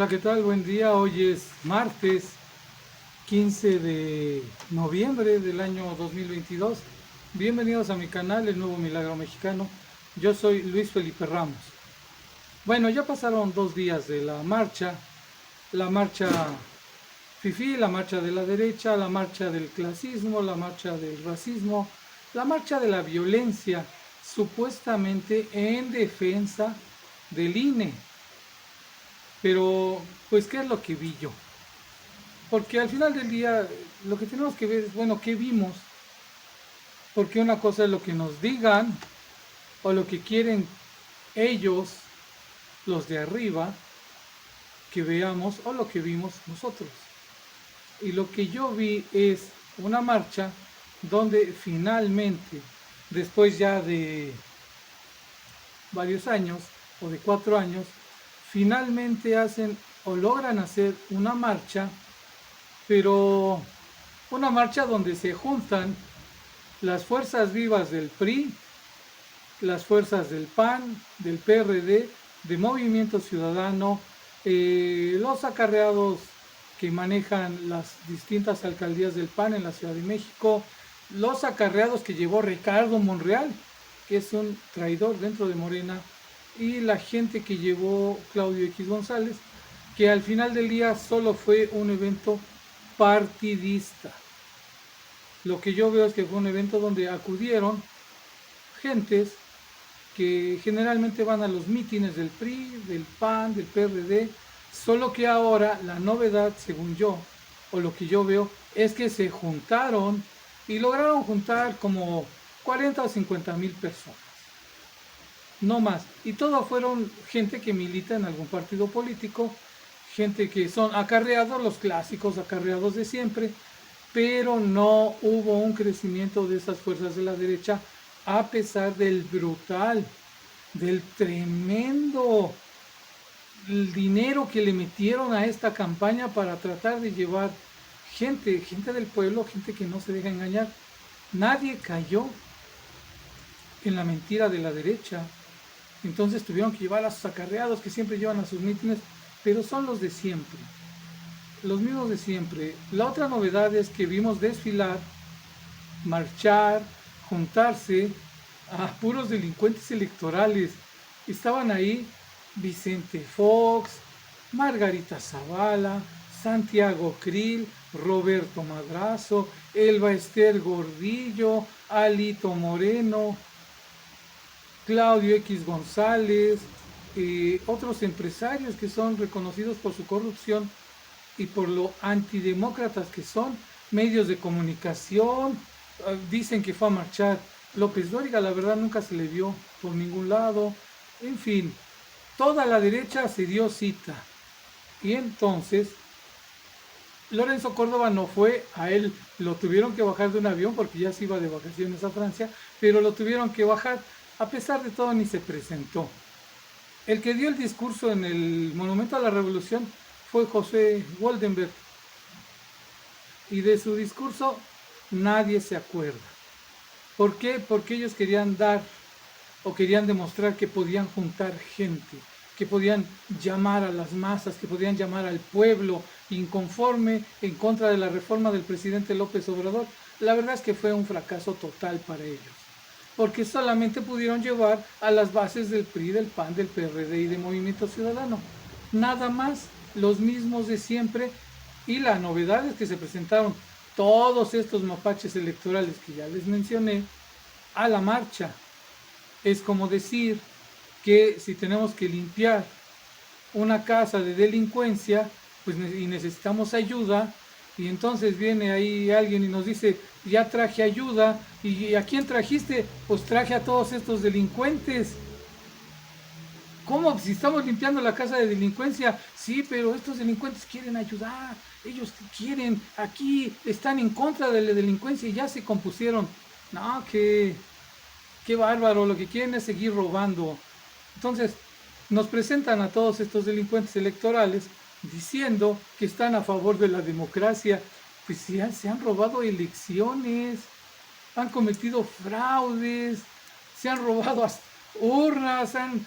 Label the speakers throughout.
Speaker 1: Hola, ¿qué tal? Buen día. Hoy es martes 15 de noviembre del año 2022. Bienvenidos a mi canal, El Nuevo Milagro Mexicano. Yo soy Luis Felipe Ramos. Bueno, ya pasaron 2 días de la marcha FIFI, la marcha de la derecha, la marcha del clasismo, la marcha del racismo, la marcha de la violencia, supuestamente en defensa del INE. Pero, pues, ¿qué es lo que vi yo? Porque al final del día lo que tenemos que ver es, bueno, ¿qué vimos? Porque una cosa es lo que nos digan o lo que quieren ellos, los de arriba, que veamos o lo que vimos nosotros. Y lo que yo vi es una marcha donde finalmente, después ya de varios años o de 4 años, finalmente hacen o logran hacer una marcha, pero una marcha donde se juntan las fuerzas vivas del PRI, las fuerzas del PAN, del PRD, de Movimiento Ciudadano, los acarreados que manejan las distintas alcaldías del PAN en la Ciudad de México, los acarreados que llevó Ricardo Monreal, que es un traidor dentro de Morena, y la gente que llevó Claudio X González, que al final del día solo fue un evento partidista. Lo que yo veo es que fue un evento donde acudieron gentes que generalmente van a los mítines del PRI, del PAN, del PRD, solo que ahora la novedad, según yo, o lo que yo veo, es que se juntaron y lograron juntar como 40 o 50 mil personas, no más. Y todos fueron gente que milita en algún partido político, gente que son acarreados, los clásicos acarreados de siempre, pero no hubo un crecimiento de esas fuerzas de la derecha a pesar del brutal, del tremendo dinero que le metieron a esta campaña para tratar de llevar gente del pueblo, gente que no se deja engañar. Nadie cayó en la mentira de la derecha. Entonces tuvieron que llevar a sus acarreados que siempre llevan a sus mítines, pero son los de siempre, los mismos de siempre. La otra novedad es que vimos desfilar, marchar, juntarse a puros delincuentes electorales. Estaban ahí Vicente Fox, Margarita Zavala, Santiago Krill, Roberto Madrazo, Elba Ester Gordillo, Alito Moreno, Claudio X González, otros empresarios que son reconocidos por su corrupción y por lo antidemócratas que son, medios de comunicación, dicen que fue a marchar López Dóriga, la verdad nunca se le vio por ningún lado, en fin, toda la derecha se dio cita. Y entonces Lorenzo Córdoba no fue, a él lo tuvieron que bajar de un avión porque ya se iba de vacaciones a Francia, pero lo tuvieron que bajar, a pesar de todo ni se presentó. El que dio el discurso en el Monumento a la Revolución fue José Woldenberg, y de su discurso nadie se acuerda. ¿Por qué? Porque ellos querían dar o querían demostrar que podían juntar gente, que podían llamar a las masas, que podían llamar al pueblo inconforme en contra de la reforma del presidente López Obrador. La verdad es que fue un fracaso total para ellos, porque solamente pudieron llevar a las bases del PRI, del PAN, del PRD y de Movimiento Ciudadano. Nada más, los mismos de siempre, y la novedad es que se presentaron todos estos mapaches electorales que ya les mencioné a la marcha. Es como decir que si tenemos que limpiar una casa de delincuencia, pues y necesitamos ayuda, y entonces viene ahí alguien y nos dice, ya traje ayuda, ¿y a quién trajiste? Pues traje a todos estos delincuentes. ¿Cómo? Si estamos limpiando la casa de delincuencia, sí, pero estos delincuentes quieren ayudar, ellos quieren, aquí están en contra de la delincuencia y ya se compusieron. No, qué bárbaro, lo que quieren es seguir robando. Entonces, nos presentan a todos estos delincuentes electorales diciendo que están a favor de la democracia. Pues se han robado elecciones, han cometido fraudes, se han robado urnas, han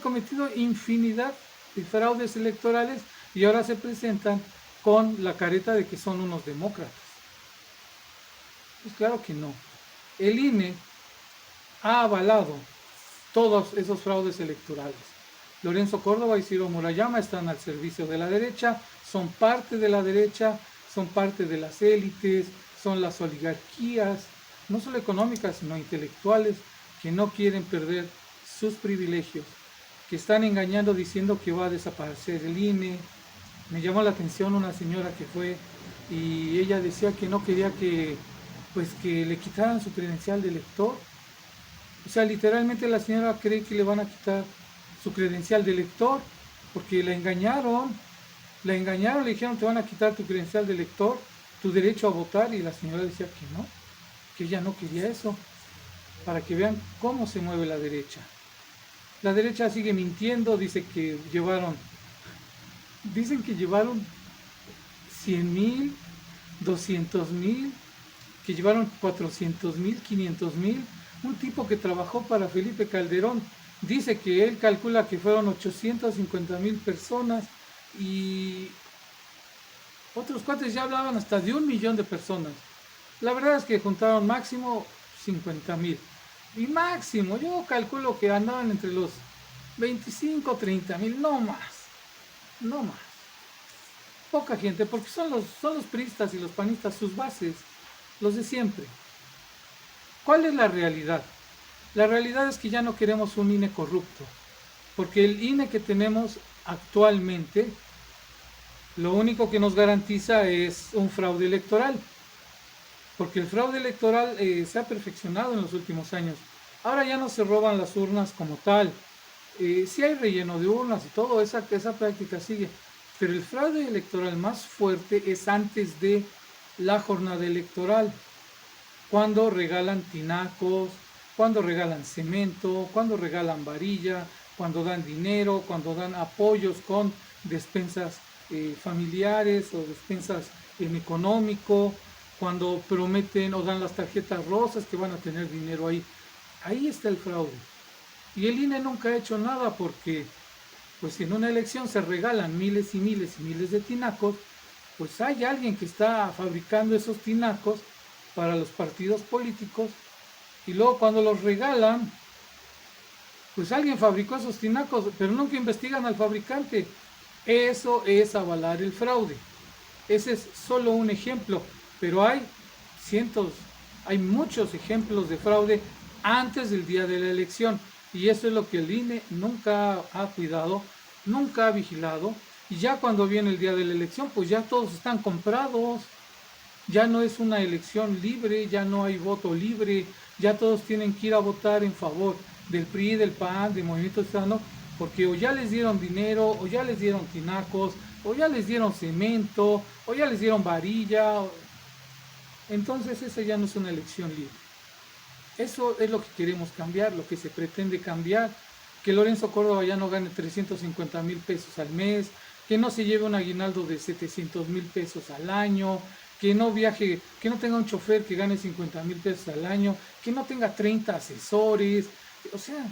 Speaker 1: cometido infinidad de fraudes electorales y ahora se presentan con la careta de que son unos demócratas. Pues claro que no. El INE ha avalado todos esos fraudes electorales. Lorenzo Córdoba y Ciro Murayama están al servicio de la derecha, son parte de la derecha, son parte de las élites, son las oligarquías, no solo económicas, sino intelectuales, que no quieren perder sus privilegios, que están engañando diciendo que va a desaparecer el INE. Me llamó la atención una señora que fue y ella decía que no quería que le quitaran su credencial de elector. O sea, literalmente la señora cree que le van a quitar su credencial de elector porque la engañaron, le dijeron te van a quitar tu credencial de elector, tu derecho a votar, y la señora decía que no, que ella no quería eso, para que vean cómo se mueve la derecha. La derecha sigue mintiendo, dicen que llevaron 100,000, 200,000, que llevaron 400,000, 500,000. Un tipo que trabajó para Felipe Calderón dice que él calcula que fueron 850,000 personas, y otros cuates ya hablaban hasta de 1,000,000 de personas. La verdad es que juntaron máximo 50,000. Y máximo, yo calculo que andaban entre los 25, 30,000, no más. No más. Poca gente, porque son los priistas y los panistas sus bases, los de siempre. ¿Cuál es la realidad? La realidad es que ya no queremos un INE corrupto, porque el INE que tenemos actualmente lo único que nos garantiza es un fraude electoral, porque el fraude electoral se ha perfeccionado en los últimos años. Ahora ya no se roban las urnas como tal, sí hay relleno de urnas y todo, esa práctica sigue, pero el fraude electoral más fuerte es antes de la jornada electoral, cuando regalan tinacos, cuando regalan cemento, cuando regalan varilla, cuando dan dinero, cuando dan apoyos con despensas familiares o despensas en económico, cuando prometen o dan las tarjetas rosas que van a tener dinero ahí. Ahí está el fraude. Y el INE nunca ha hecho nada porque, pues si en una elección se regalan miles y miles y miles de tinacos, pues hay alguien que está fabricando esos tinacos para los partidos políticos, y luego cuando los regalan, pues alguien fabricó esos tinacos, pero nunca investigan al fabricante. Eso es avalar el fraude. Ese es solo un ejemplo, pero hay cientos, hay muchos ejemplos de fraude antes del día de la elección, y eso es lo que el INE nunca ha cuidado, nunca ha vigilado, y ya cuando viene el día de la elección, pues ya todos están comprados. Ya no es una elección libre, ya no hay voto libre, ya todos tienen que ir a votar en favor del PRI, del PAN, del Movimiento Ciudadano, porque o ya les dieron dinero, o ya les dieron tinacos, o ya les dieron cemento, o ya les dieron varilla. Entonces esa ya no es una elección libre. Eso es lo que queremos cambiar, lo que se pretende cambiar, que Lorenzo Córdoba ya no gane 350,000 pesos al mes, que no se lleve un aguinaldo de 700,000 pesos al año, que no viaje, que no tenga un chofer que gane 50,000 pesos al año, que no tenga 30 asesores. O sea,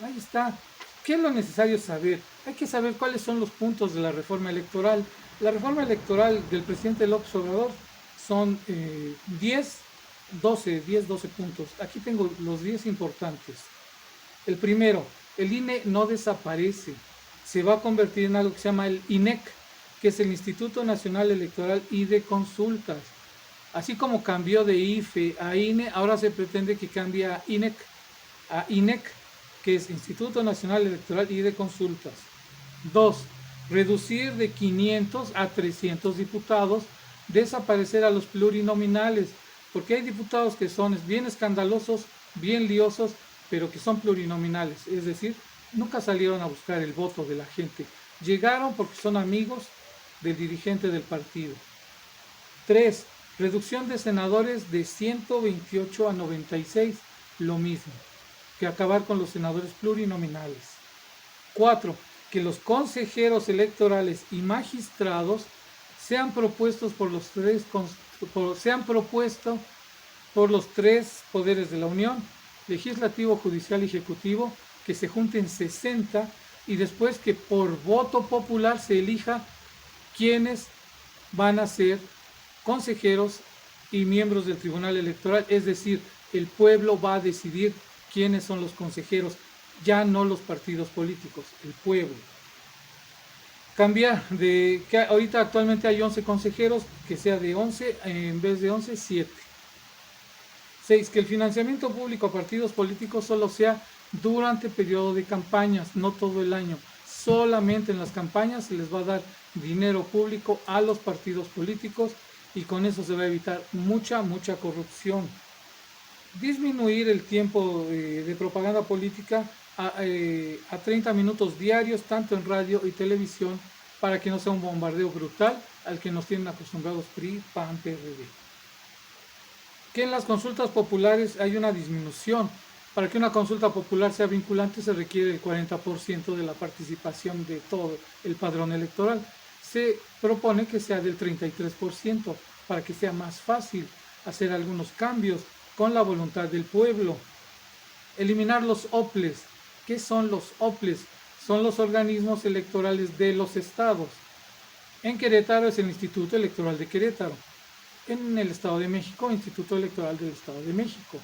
Speaker 1: ahí está. ¿Qué es lo necesario saber? Hay que saber cuáles son los puntos de la reforma electoral. La reforma electoral del presidente López Obrador son 12 puntos. Aquí tengo los 10 importantes. El primero, el INE no desaparece, se va a convertir en algo que se llama el INEC, que es el Instituto Nacional Electoral y de Consultas. Así como cambió de IFE a INE, ahora se pretende que cambie a INEC, que es Instituto Nacional Electoral y de Consultas. 2. Reducir de 500 a 300 diputados, desaparecer a los plurinominales, porque hay diputados que son bien escandalosos, bien liosos, pero que son plurinominales, es decir, nunca salieron a buscar el voto de la gente, llegaron porque son amigos del dirigente del partido. 3. Reducción de senadores de 128 a 96, lo mismo que acabar con los senadores plurinominales. 4. Que los consejeros electorales y magistrados sean propuestos por los tres poderes de la Unión, legislativo, judicial y ejecutivo, que se junten 60 y después que por voto popular se elija quiénes van a ser consejeros y miembros del Tribunal Electoral, es decir, el pueblo va a decidir quiénes son los consejeros, ya no los partidos políticos, el pueblo. Cambiar de que ahorita actualmente hay 11 consejeros, que sea de 11, en vez de 11, 7. 6. Que el financiamiento público a partidos políticos solo sea durante el periodo de campañas, no todo el año. Solamente en las campañas se les va a dar dinero público a los partidos políticos y con eso se va a evitar mucha corrupción. Disminuir el tiempo de propaganda política a 30 minutos diarios, tanto en radio y televisión, para que no sea un bombardeo brutal al que nos tienen acostumbrados PRI, PAN, PRD. Que en las consultas populares hay una disminución. Para que una consulta popular sea vinculante se requiere el 40% de la participación de todo el padrón electoral. Se propone que sea del 33% para que sea más fácil hacer algunos cambios con la voluntad del pueblo. Eliminar los OPLES. ¿Qué son los OPLES? Son los organismos electorales de los estados. En Querétaro es el Instituto Electoral de Querétaro. En el Estado de México, Instituto Electoral del Estado de México.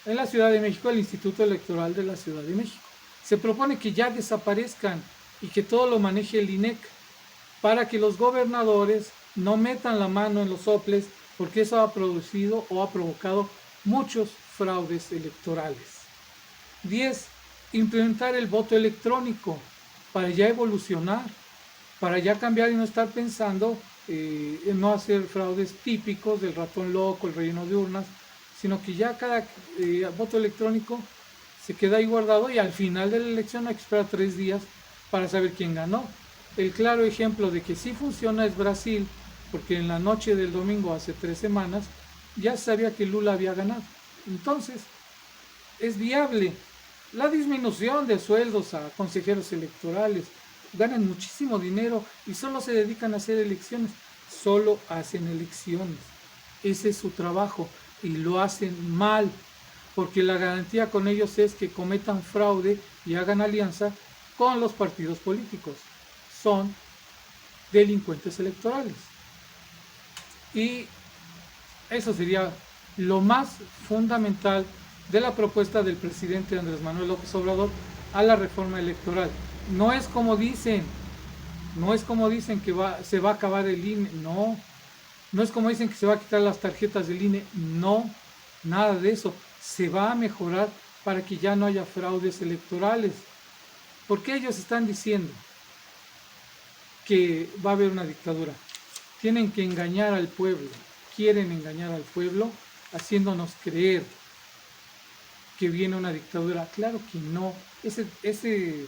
Speaker 1: En la Ciudad de México, el Instituto Electoral de la Ciudad de México. Se propone que ya desaparezcan y que todo lo maneje el INEC para que los gobernadores no metan la mano en los OPLES, porque eso ha producido o ha provocado muchos fraudes electorales. 10. Implementar el voto electrónico para ya evolucionar, para ya cambiar y no estar pensando en no hacer fraudes típicos del ratón loco, el relleno de urnas, sino que ya cada voto electrónico se queda ahí guardado y al final de la elección hay que esperar 3 días para saber quién ganó. El claro ejemplo de que sí funciona es Brasil, porque en la noche del domingo hace 3 semanas ya se sabía que Lula había ganado. Entonces, es viable. La disminución de sueldos a consejeros electorales, ganan muchísimo dinero y solo se dedican a hacer elecciones, solo hacen elecciones. Ese es su trabajo y lo hacen mal, porque la garantía con ellos es que cometan fraude y hagan alianza con los partidos políticos. Son delincuentes electorales. Y eso sería lo más fundamental de la propuesta del presidente Andrés Manuel López Obrador a la reforma electoral. No es como dicen que se va a acabar el INE, no es como dicen que se va a quitar las tarjetas del INE, no, nada de eso. Se va a mejorar para que ya no haya fraudes electorales, porque ellos están diciendo que va a haber una dictadura. Tienen que engañar al pueblo, quieren engañar al pueblo haciéndonos creer que viene una dictadura. Claro que no, ese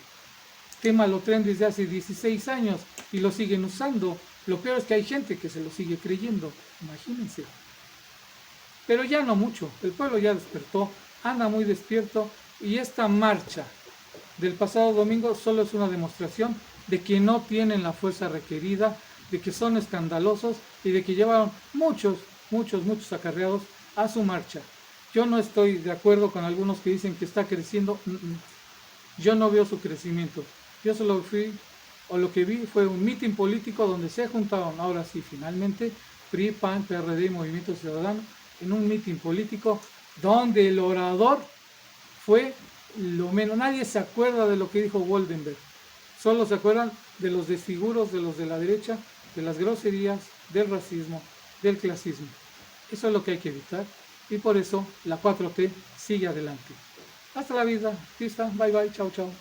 Speaker 1: tema lo traen desde hace 16 años y lo siguen usando. Lo peor es que hay gente que se lo sigue creyendo, imagínense. Pero ya no mucho, el pueblo ya despertó, anda muy despierto y esta marcha del pasado domingo solo es una demostración de que no tienen la fuerza requerida, de que son escandalosos y de que llevaron muchos acarreados a su marcha. Yo no estoy de acuerdo con algunos que dicen que está creciendo. Yo no veo su crecimiento. Yo solo lo que vi fue un mitin político donde se juntaron, ahora sí, finalmente, PRI, PAN, PRD y Movimiento Ciudadano, en un mitin político donde el orador fue lo menos. Nadie se acuerda de lo que dijo Goldenberg. Solo se acuerdan de los desfiguros de los de la derecha, de las groserías, del racismo, del clasismo. Eso es lo que hay que evitar y por eso la 4T sigue adelante. Hasta la vida, bye bye, chao chao.